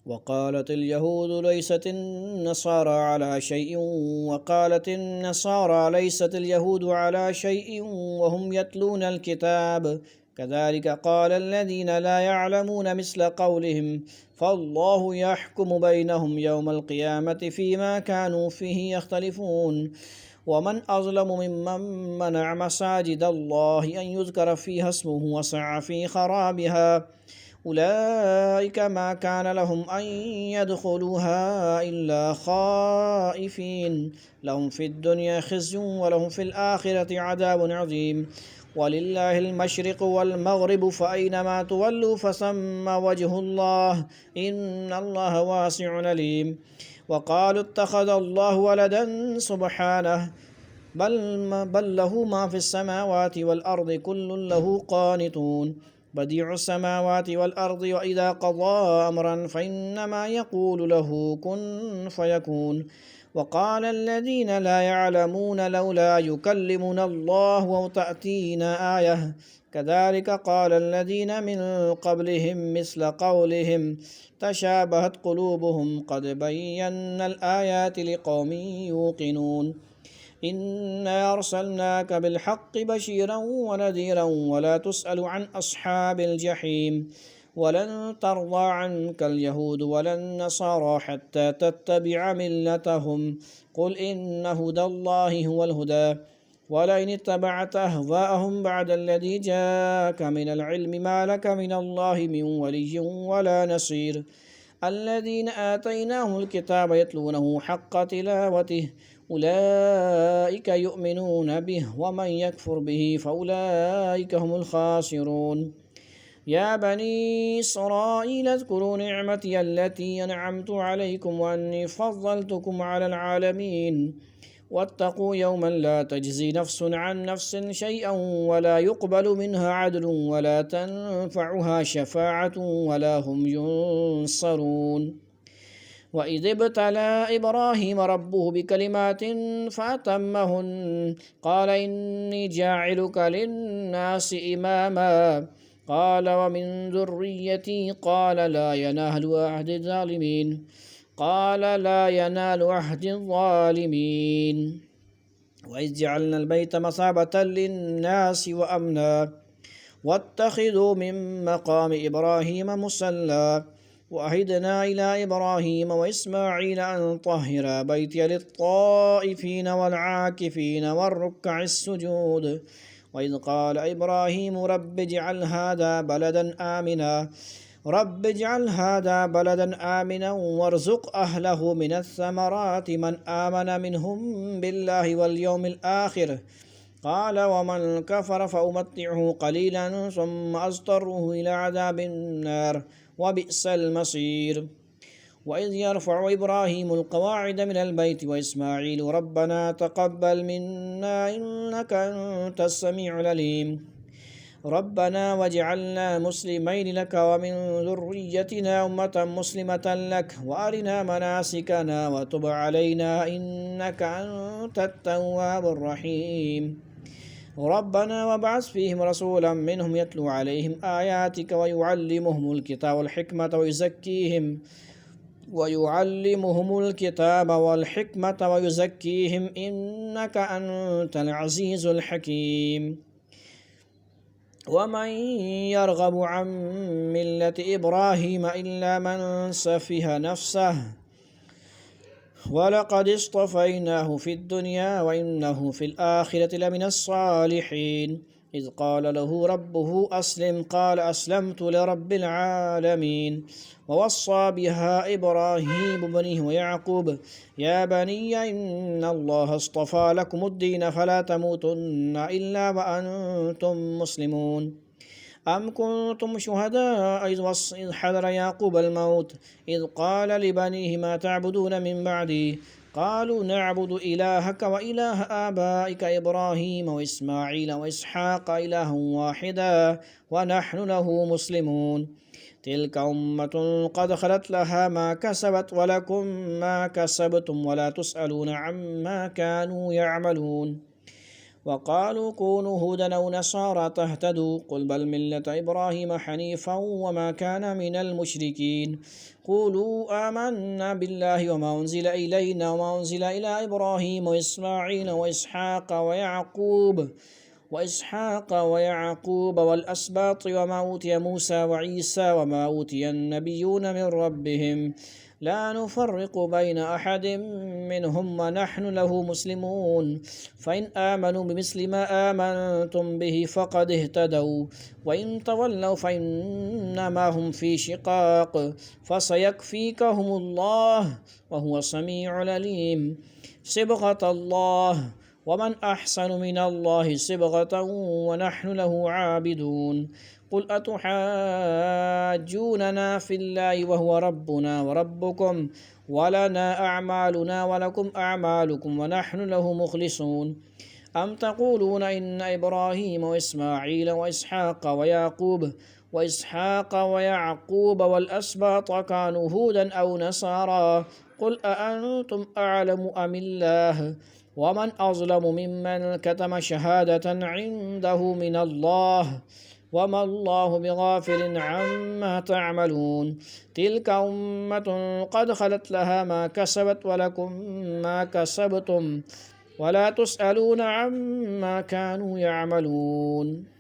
वक़ालत यहूद लैसत नसारा अला शैइन वक़ालत नसारा लैसत यहूद अला शैइन वहुम यतलूनल किताब कज़ालिक क़ालल्लज़ीन ला यअलमून मिस्ल क़ौलिहिम फ़ल्लाहु यहकुमु बैनहुम यौमल क़ियामति फ़ीमा कानू फ़ीहि यख्तलिफ़ून वमन अज़लमु मिम्मन मनअ मसाजिदल्लाहि अन युज़करा फ़ीहा इस्मुहु वसअ फ़ी ख़राबिहा उलाइका मा कान लहुम अन यदखुलूहा इल्ला खाइफीन लहुम फ़िद्दुनिया ख़िज़्युन व लहुम फ़िल आख़िरति अज़ाबुन अज़ीम वलिल्लाहिल मशरिक़ु वल मग़रिबु फ़अय्नमा तुवल्लू फ़सम्मा वजहुल्लाह इन्नल्लाहा वासिउन अलीम वक़ालू इत्तख़ज़ल्लाहु वलदन सुब्हानहु बल लहू मा फ़िस्समावाति वल अर्दि कुल्लुन लहू क़ानितून बदीउस समावाति वल अर्दि व इज़ा क़ज़ा अम्रन फ़इन्नमा यक़ूलु लहू कुन फ़यकून वक़ालल्लज़ीन ला यअलमून लौला युकल्लिमुना अल्लाहु औ तअतीना आयह कज़ालिक क़ालल्लज़ीन मिन क़ब्लिहिम मिस्ल क़ौलिहिम तशाबहत क़ुलूबुहुम क़द बय्यन्नल आयाति लिक़ौमिन युक़िनून इन्ना अरसलनाका बिलहक़्क़ि बशीरन व नज़ीरन वला तुसअलु अन अस्हाबिल जहीम वलन तर्ज़ा अन्कल यहूद वलन नसारा हत्ता तत्तबिअ मिल्लतहुम क़ुल इन्न हुदल्लाहि हुवल हुदा वलइन इत्तबअत अहवाअहुम बअदल्लज़ी जाअक मिनल इल्मि मा लक मिनल्लाहि मिन वलिय्यिन वला नसीर अल्लज़ीन आतैनाहुमुल किताब यतलूनहु हक़्क़ तिलावतिहि उलाइका युमिनून बिहि वमन यकफुर बिहि फउलाइका हुमुल खासिरून या बनी इस्राईल अज़्कुरू निअमती अल्लती अनअमतु अलैकुम वअन्नी फ़ज़्ज़लतुकुम अलल आलमीन वत्तक़ू यौमन ला तजज़ी नफ़्सुन अन नफ़्सिन शैअन वला युक़बलु मिन्हा अदलुन वला तनफ़अुहा शफ़ाअतुन वला हुम युनसरून वइज़ इब्तला इब्राहीम रब्बुहु बिकलिमातिन फ़अतम्महुन्न क़ाल इन्नी जाइलुका लिन्नासि इमामा क़ाल वमिन ज़ुर्रिय्यती क़ाल ला यनालु अहदि ज़ालिमीन क़ाल ला यनालु अहदि ज़ालिमीन वइज़ जअलनल बैत मसाबतन लिन्नासि व अमना वत्तख़िज़ू मिन मक़ामि इब्राहीम मुसल्ला वअहिदना इला इब्राहीम व इस्माईल अन तह्हिरा बैतिय लित्ताइफ़ीन वल्आकिफ़ीन वर्रुक्कइस्सुजूद वइज़ क़ाल इब्राहीम रब्बि इज्अल हाज़ा बलदन आमिना वर्ज़ुक़ अहलहु मिनस्समराति मन आमन मिनहुम बिल्लाहि वल यौमिल आख़िर क़ाल वमन कफ़र फ़उमत्तिउहु क़लीलन सुम्मा अज़्तरुहु इला अज़ाबिन नार वबिअसल मसीर वइज़ यरफ़अु इब्राहीमुल क़वाइद मिनल बैति व इस्माईलु रब्बना तक़ब्बल मिन्ना इन्नका अंतस समीउल अलीम रब्बना वजअलना मुस्लिमैनि लक व मिन ज़ुर्रिय्यतिना उम्मतन मुस्लिमतन लक व अरिना मनासिकना व तुब अलैना इन्नका अंतत तव्वाबुर रहीम रब्बना वबअस फ़ीहिम रसूलन मिनहुम यतलू अलैहिम आयातिक व युअल्लिमुहुमुल किताब वल हिकमत वल हिकमत व युज़क्कीहिम इन्नका अंतल अज़ीज़ुल हकीम वमन यरग़बु अन मिल्लति इब्राहीम इल्ला मन सफ़िह नफ़्सह वलक़द इस्तफ़ैनाहु फ़िद्दुनिया व इन्नहु फ़िल आख़िरति लमिनस सालिहीन इज़ क़ाल लहू रब्बुहु अस्लिम क़ाल अस्लमतु लिरब्बिल आलमीन ववस्सा बिहा इब्राहीम बनीहि व याक़ूब या बनिय्य इन्नल्लाहा अस्तफ़ा लकुमुद्दीन फ़ला तमूतुन्ना इल्ला व अंतुम मुस्लिमून अम कुन्तुम शुहदाअ इज़ हदर याक़ूबल मौत इज़ क़ाल लिबनीहि मा तअबुदून मिन बअदी क़ालू नअबुदु इलाहक व इलाह आबाइक इब्राहीम व इस्माईल व इसहाक़ इलाहन वाहिदा व नहनु लहु मुस्लिमून तिल्क उम्मतुन क़द ख़लत लहा मा कसबत व लकुम मा कसबतुम व ला तुसअलून अम्मा कानू यअमलून وقالوا كونوا هودا أو نصارى تهتدوا قل بل ملة إبراهيم حنيفا وما كان من المشركين قولوا آمنا بالله وما أنزل إلينا وما أنزل إلى إبراهيم وإسماعيل وإسحاق ويعقوب والأسباط وما أوتي موسى وعيسى وما أوتي النبيون من ربهم لا نفرق بين أحد منهم ونحن له مسلمون فإن آمنوا بمثل ما آمنتم به فقد اهتدوا وإن تولوا فإنما هم في شقاق فسيكفيكهم الله وهو السميع العليم صبغة الله ومن أحسن من الله صبغة ونحن له عابدون قل أتحاجوننا في الله وهو ربنا وربكم ولنا أعمالنا ولكم أعمالكم ونحن له مخلصون أم تقولون إن إبراهيم وإسماعيل وإسحاق ويعقوب والأسباط كانوا هودا أو نصارى قل أأنتم أعلم أم الله ومن أظلم ممن كتم شهادة عنده من الله وما الله بغافل عما تعملون تلك أمة قد خلت لها ما كسبت ولكم ما كسبتم ولا تسألون عما كانوا يعملون